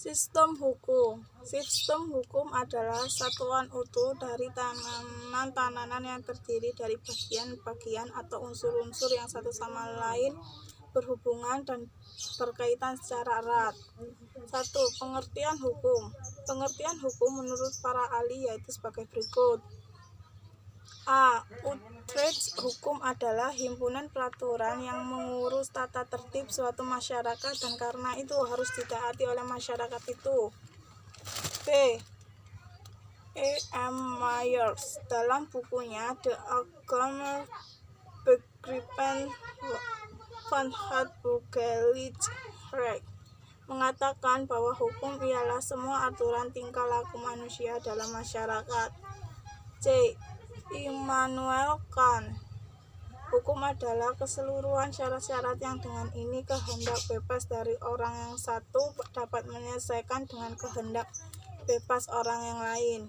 Sistem hukum. Sistem hukum adalah satuan utuh dari tanaman-tanaman yang terdiri dari bagian-bagian atau unsur-unsur yang satu sama lain berhubungan dan berkaitan secara erat. 1. Pengertian hukum. Pengertian hukum menurut para ahli yaitu sebagai berikut. A. Utrecht hukum adalah himpunan peraturan yang mengurus tata tertib suatu masyarakat dan karena itu harus ditaati oleh masyarakat itu. B. E. M. Myers dalam bukunya The Algemeine Begrippen van het burgerlijk recht mengatakan bahwa hukum ialah semua aturan tingkah laku manusia dalam masyarakat. C. Immanuel Kant hukum adalah keseluruhan syarat-syarat yang dengan ini kehendak bebas dari orang yang satu dapat menyelesaikan dengan kehendak bebas orang yang lain.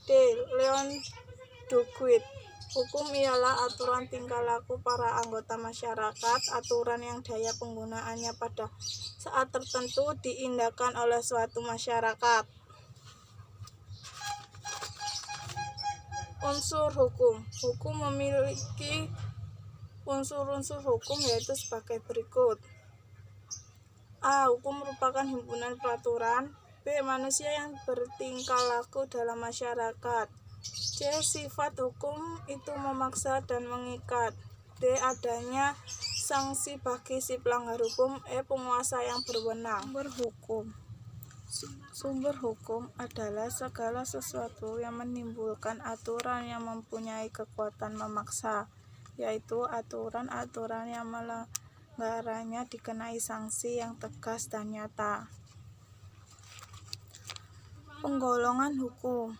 D. Leon Duguid hukum ialah aturan tingkah laku para anggota masyarakat, aturan yang daya penggunaannya pada saat tertentu diindahkan oleh suatu masyarakat. Unsur hukum. Hukum memiliki unsur-unsur hukum yaitu sebagai berikut. A. Hukum merupakan himpunan peraturan. B. Manusia yang bertingkah laku dalam masyarakat. C. Sifat hukum itu memaksa dan mengikat. D. Adanya sanksi bagi si pelanggar hukum. E. Penguasa yang berwenang. Sumber hukum adalah segala sesuatu yang menimbulkan aturan yang mempunyai kekuatan memaksa, yaitu aturan-aturan yang melanggarnya dikenai sanksi yang tegas dan nyata. Penggolongan hukum.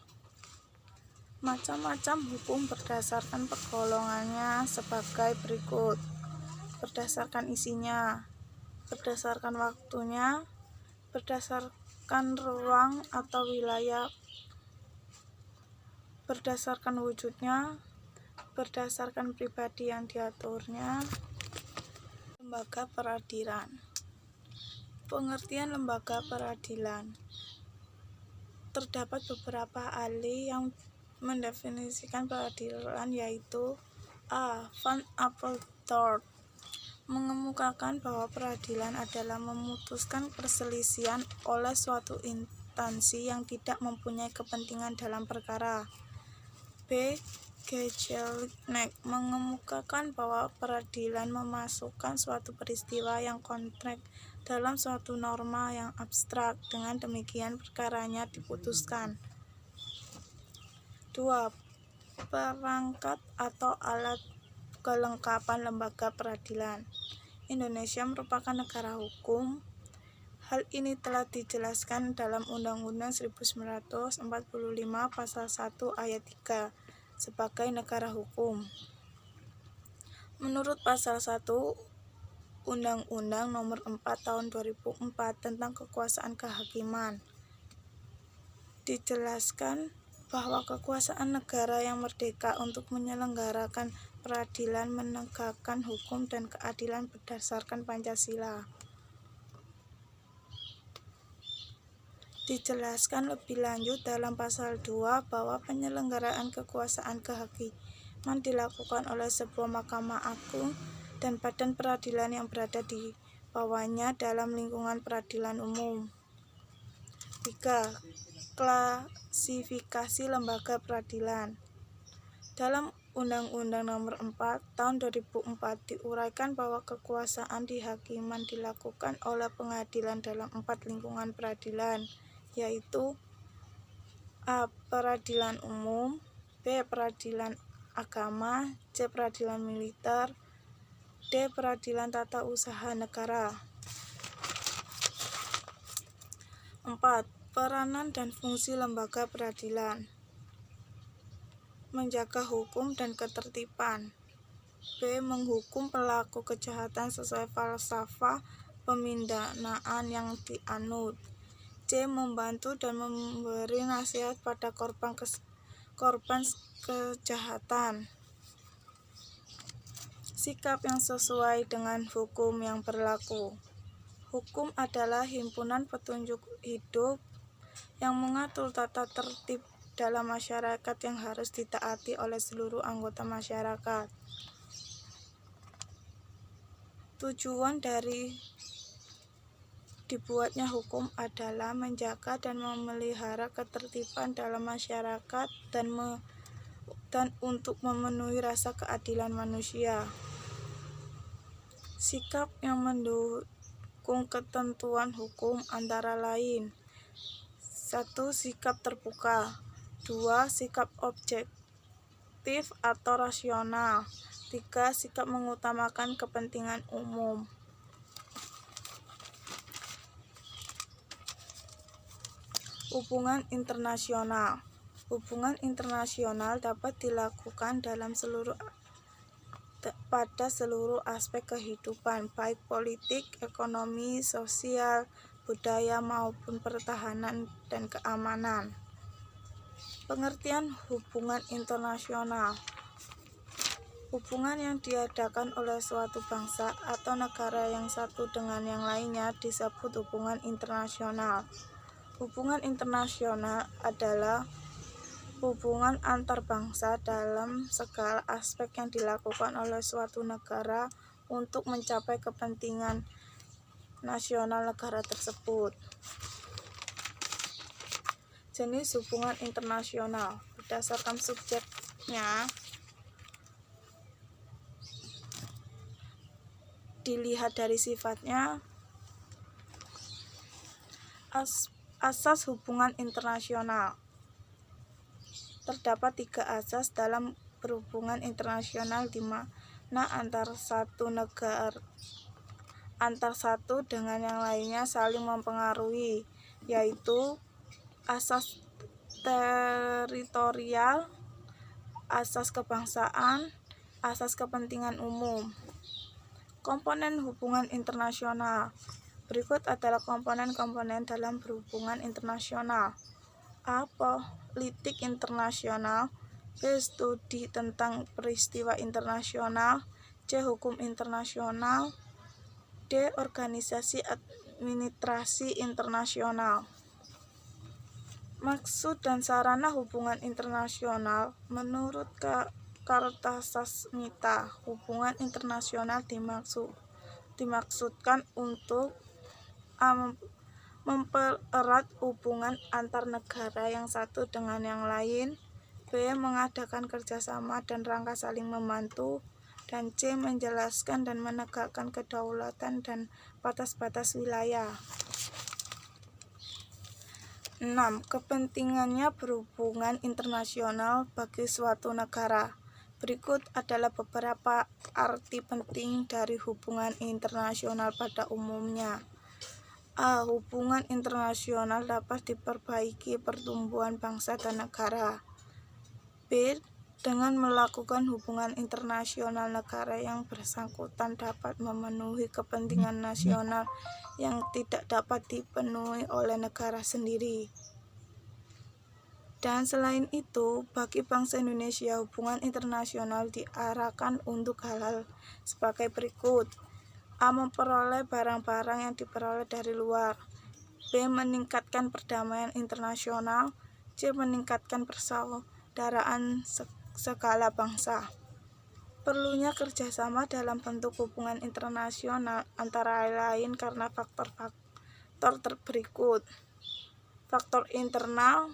Macam-macam hukum berdasarkan penggolongannya sebagai berikut. Berdasarkan isinya, berdasarkan waktunya, berdasarkan ruang atau wilayah, berdasarkan wujudnya, berdasarkan pribadi yang diaturnya. Lembaga peradilan. Pengertian lembaga peradilan. Terdapat beberapa ahli yang mendefinisikan peradilan yaitu A. Van Apeldoorn mengemukakan bahwa peradilan adalah memutuskan perselisihan oleh suatu instansi yang tidak mempunyai kepentingan dalam perkara. B. Gelnik mengemukakan bahwa peradilan memasukkan suatu peristiwa yang konkret dalam suatu norma yang abstrak, dengan demikian perkaranya diputuskan. 2. Perangkat atau alat kelengkapan lembaga peradilan. Indonesia merupakan negara hukum. Hal ini telah dijelaskan dalam Undang-Undang 1945 Pasal 1 Ayat 3 sebagai negara hukum. Menurut Pasal 1 Undang-Undang Nomor 4 Tahun 2004 tentang kekuasaan kehakiman, dijelaskan bahwa kekuasaan negara yang merdeka untuk menyelenggarakan peradilan, menegakkan hukum dan keadilan berdasarkan Pancasila. Dijelaskan lebih lanjut dalam Pasal 2 bahwa penyelenggaraan kekuasaan kehakiman dilakukan oleh sebuah Mahkamah Agung dan badan peradilan yang berada di bawahnya dalam lingkungan peradilan umum. 3. Klasifikasi lembaga peradilan. Dalam Undang-Undang Nomor 4 Tahun 2004 diuraikan bahwa kekuasaan dihakiman dilakukan oleh pengadilan dalam 4 lingkungan peradilan, yaitu A. Peradilan umum, B. Peradilan agama, C. Peradilan militer, D. Peradilan tata usaha negara. 4. Peranan dan fungsi lembaga peradilan. Menjaga hukum dan ketertiban. B. Menghukum pelaku kejahatan sesuai falsafah pemindanaan yang dianut. C. Membantu dan memberi nasihat pada korban kejahatan. Sikap yang sesuai dengan hukum yang berlaku. Hukum adalah himpunan petunjuk hidup yang mengatur tata tertib dalam masyarakat yang harus ditaati oleh seluruh anggota masyarakat. Tujuan dari dibuatnya hukum adalah menjaga dan memelihara ketertiban dalam masyarakat dan untuk memenuhi rasa keadilan manusia. Sikap yang mendukung ketentuan hukum antara lain: 1. Sikap terbuka. 2. Sikap objektif atau rasional. 3. Sikap mengutamakan kepentingan umum. Hubungan internasional. Hubungan internasional dapat dilakukan pada seluruh aspek kehidupan, baik politik, ekonomi, sosial, budaya maupun pertahanan dan keamanan. Pengertian hubungan internasional: hubungan yang diadakan oleh suatu bangsa atau negara yang satu dengan yang lainnya disebut hubungan internasional. Hubungan internasional adalah hubungan antar bangsa dalam segala aspek yang dilakukan oleh suatu negara untuk mencapai kepentingan nasional negara tersebut. Jenis hubungan internasional berdasarkan subjeknya dilihat dari sifatnya. Asas hubungan internasional. Terdapat 3 asas dalam berhubungan internasional di mana antar satu dengan yang lainnya saling mempengaruhi, yaitu asas teritorial, asas kebangsaan, asas kepentingan umum. Komponen hubungan internasional. Berikut adalah komponen-komponen dalam berhubungan internasional. A. Politik internasional. B. Studi tentang peristiwa internasional. C. Hukum internasional. D. Organisasi administrasi internasional. Maksud dan sarana hubungan internasional. Menurut Kartasasmita, hubungan internasional dimaksudkan untuk mempererat hubungan antar negara yang satu dengan yang lain. B. Mengadakan kerjasama dan rangka saling membantu. Dan C. Menjelaskan dan menegakkan kedaulatan dan batas-batas wilayah. 6. Kepentingannya berhubungan internasional bagi suatu negara. Berikut adalah beberapa arti penting dari hubungan internasional pada umumnya. A. Hubungan internasional dapat diperbaiki pertumbuhan bangsa dan negara. B. Dengan melakukan hubungan internasional, negara yang bersangkutan dapat memenuhi kepentingan nasional yang tidak dapat dipenuhi oleh negara sendiri. Dan selain itu, bagi bangsa Indonesia, hubungan internasional diarahkan untuk hal-hal sebagai berikut. A. Memperoleh barang-barang yang diperoleh dari luar. B. Meningkatkan perdamaian internasional. C. Meningkatkan persaudaraan segala bangsa. Perlunya kerjasama dalam bentuk hubungan internasional antara lain karena faktor berikut. Faktor internal,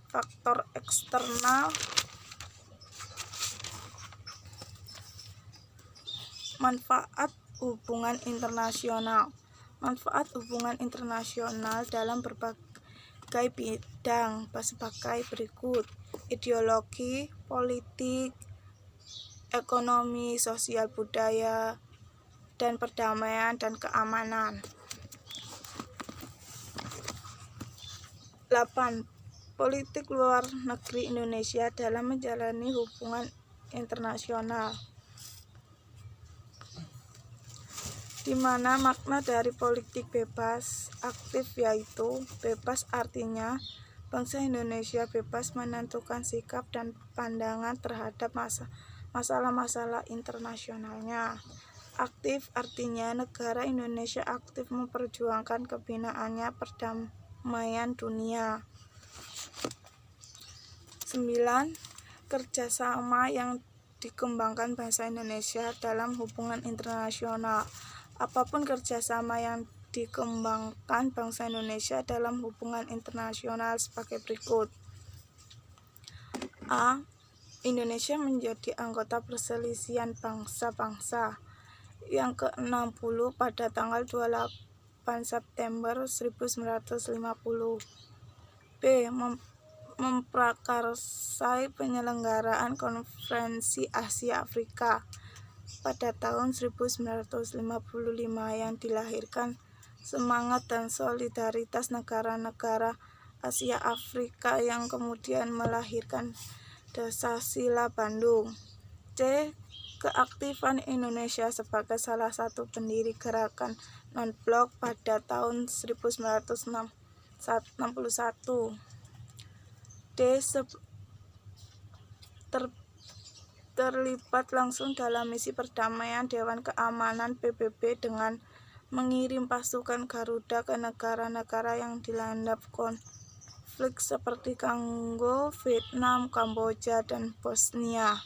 faktor eksternal, manfaat hubungan internasional. Manfaat hubungan internasional dalam berbagai bidang sebagai berikut: ideologi, politik, ekonomi, sosial, budaya, dan perdamaian dan keamanan. 8. Politik luar negeri Indonesia dalam menjalani hubungan internasional, di mana makna dari politik bebas aktif yaitu bebas artinya bangsa Indonesia bebas menentukan sikap dan pandangan terhadap masalah-masalah internasionalnya. Aktif artinya negara Indonesia aktif memperjuangkan kebinaannya perdamaian dunia. 9. Kerjasama yang dikembangkan bangsa Indonesia dalam hubungan internasional. Apapun kerjasama yang dikembangkan bangsa Indonesia dalam hubungan internasional sebagai berikut. A. Indonesia menjadi anggota Perselisihan Bangsa-Bangsa yang ke-60 pada tanggal 28 September 1950. B. Memprakarsai penyelenggaraan Konferensi Asia Afrika pada tahun 1955 yang dilahirkan semangat dan solidaritas negara-negara Asia Afrika yang kemudian melahirkan Dasar-Sila Bandung. C. Keaktifan Indonesia sebagai salah satu pendiri gerakan non-blok pada tahun 1961. D. Terlibat langsung dalam misi perdamaian Dewan Keamanan PBB dengan mengirim pasukan Garuda ke negara-negara yang dilanda konflik seperti Kongo, Vietnam, Kamboja, dan Bosnia.